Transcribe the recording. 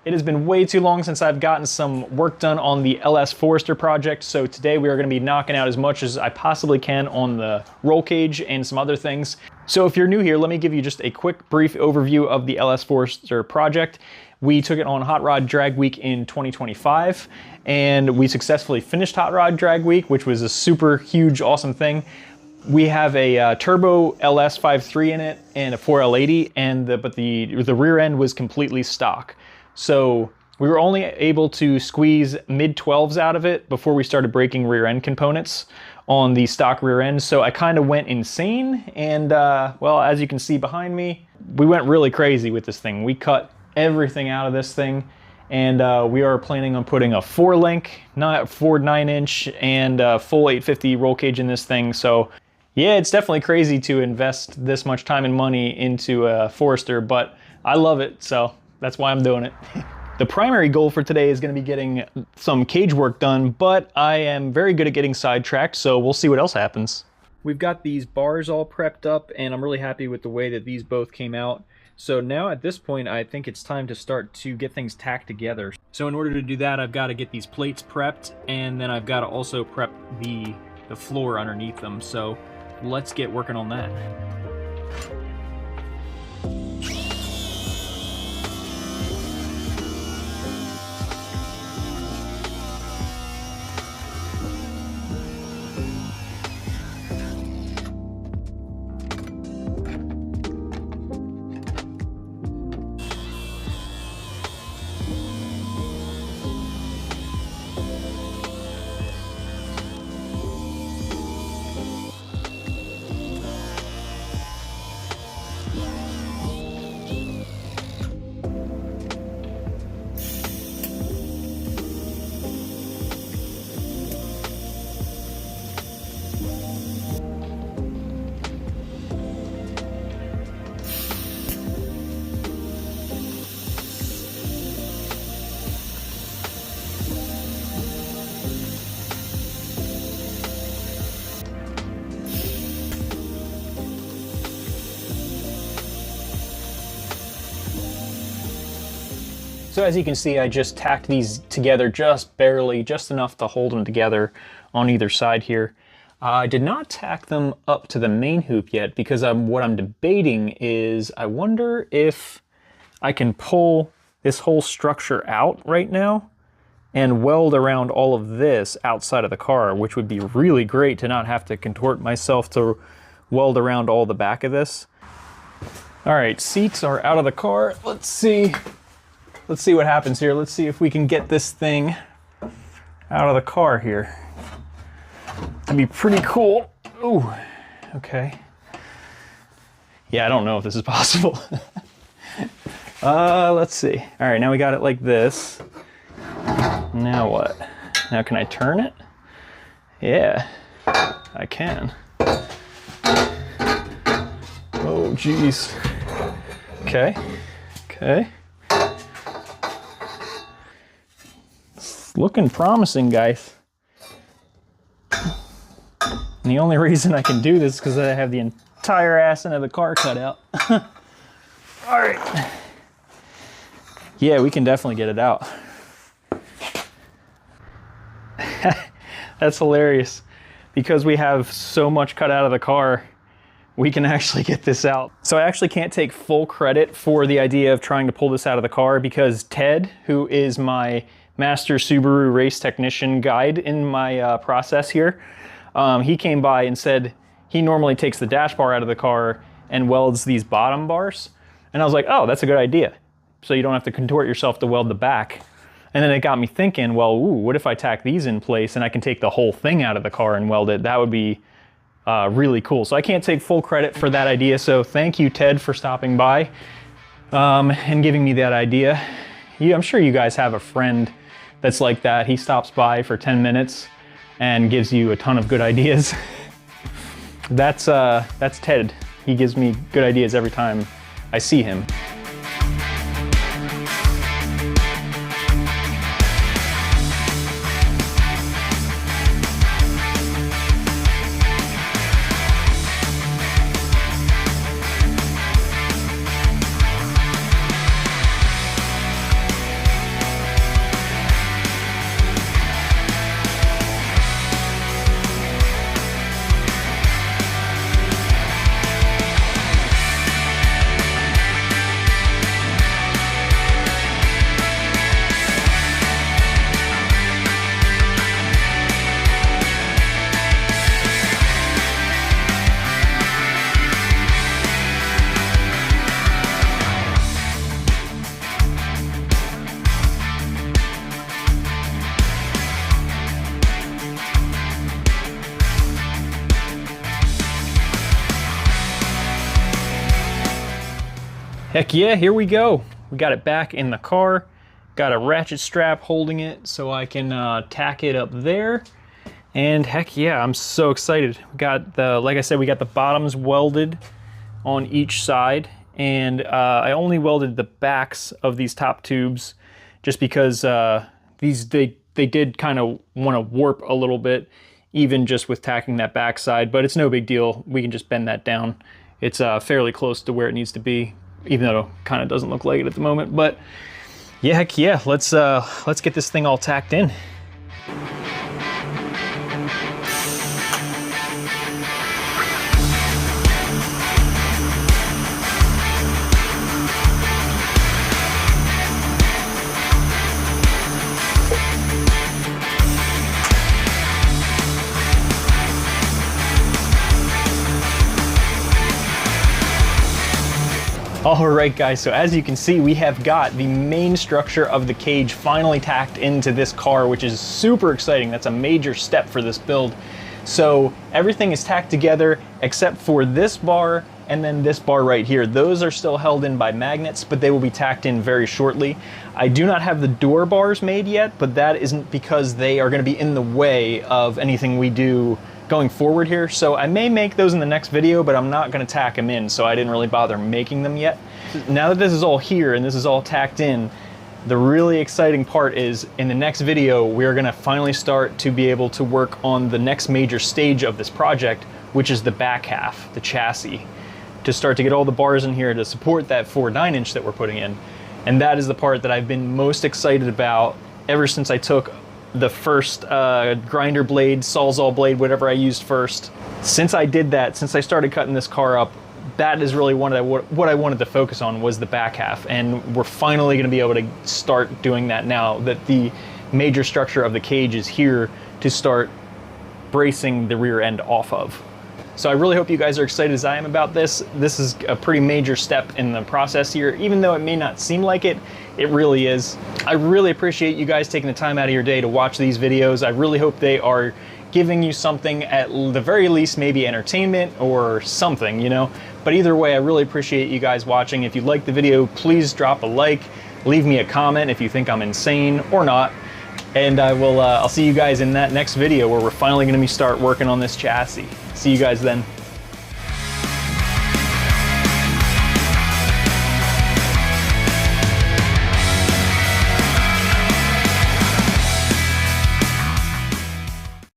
It has been way too long since I've gotten some work done on the LS Forester project, so today we are going to be knocking out as much as I possibly can on the roll cage and some other things. So if you're new here, let me give you just a quick brief overview of the LS Forester project. We took it on Hot Rod Drag Week in 2025, and we successfully finished Hot Rod Drag Week, which was a super huge, awesome thing. We have a turbo LS-53 in it and a 4L80, but the rear end was completely stock. So we were only able to squeeze mid-12s out of it before we started breaking rear end components on the stock rear end. So I kind of went insane, and well, as you can see behind me, we went really crazy with this thing. We cut everything out of this thing, and we are planning on putting a 4-link, 9-inch, and a full 850 roll cage in this thing. So yeah, it's definitely crazy to invest this much time and money into a Forester, but I love it, so that's why I'm doing it. The primary goal for today is going to be getting some cage work done, but I am very good at getting sidetracked, so we'll see what else happens. We've got these bars all prepped up, and I'm really happy with the way that these both came out. So now at this point, I think it's time to start to get things tacked together. So in order to do that, I've got to get these plates prepped, and then I've got to also prep the floor underneath them. So let's get working on that. So as you can see, I just tacked these together just barely, just enough to hold them together on either side here. I did not tack them up to the main hoop yet because what I'm debating is I wonder if I can pull this whole structure out right now and weld around all of this outside of the car, which would be really great to not have to contort myself to weld around all the back of this. All right, seats are out of the car. Let's see what happens here. Let's see if we can get this thing out of the car here. That'd be pretty cool. Ooh, okay. Yeah, I don't know if this is possible. Let's see. All right, now we got it like this. Now what? Now can I turn it? Yeah, I can. Oh, geez. Okay, okay. Looking promising, guys. And the only reason I can do this is because I have the entire ass end of the car cut out. All right. Yeah, we can definitely get it out. That's hilarious. Because we have so much cut out of the car, we can actually get this out. So I actually can't take full credit for the idea of trying to pull this out of the car because Ted, who is my master Subaru race technician guide in my process here, he came by and said he normally takes the dash bar out of the car and welds these bottom bars. And I was like, oh, that's a good idea. So you don't have to contort yourself to weld the back. And then it got me thinking, well, ooh, what if I tack these in place and I can take the whole thing out of the car and weld it? That would be really cool. So I can't take full credit for that idea. So thank you, Ted, for stopping by and giving me that idea. I'm sure you guys have a friend that's like that. He stops by for 10 minutes and gives you a ton of good ideas. That's Ted. He gives me good ideas every time I see him. Heck yeah, here we go. We got it back in the car. Got a ratchet strap holding it so I can tack it up there. And heck yeah, I'm so excited. We got the, like I said, we got the bottoms welded on each side. And I only welded the backs of these top tubes just because they did kind of want to warp a little bit, even just with tacking that back side, but it's no big deal. We can just bend that down. It's fairly close to where it needs to be, even though it kind of doesn't look like it at the moment. But yeah, heck yeah, let's get this thing all tacked in. All right guys, so as you can see, we have got the main structure of the cage finally tacked into this car, which is super exciting. That's a major step for this build. So everything is tacked together except for this bar and then this bar right here. Those are still held in by magnets, but they will be tacked in very shortly. I do not have the door bars made yet, but that isn't because they are going to be in the way of anything we do going forward here. So I may make those in the next video, but I'm not going to tack them in, so I didn't really bother making them yet. Now that this is all here and this is all tacked in, the really exciting part is in the next video, we're going to finally start to be able to work on the next major stage of this project, which is the back half, the chassis, to start to get all the bars in here to support that 4.9" that we're putting in. And that is the part that I've been most excited about ever since I took the first grinder blade, Sawzall blade, whatever I used first. Since I did that, since I started cutting this car up, that is really what I wanted to focus on, was the back half. And we're finally gonna be able to start doing that now that the major structure of the cage is here to start bracing the rear end off of. So I really hope you guys are excited as I am about this. This is a pretty major step in the process here. Even though it may not seem like it, it really is. I really appreciate you guys taking the time out of your day to watch these videos. I really hope they are giving you something, at the very least, maybe entertainment or something, you know? But either way, I really appreciate you guys watching. If you liked the video, please drop a like, leave me a comment if you think I'm insane or not. And I'll see you guys in that next video where we're finally gonna start working on this chassis. See you guys then.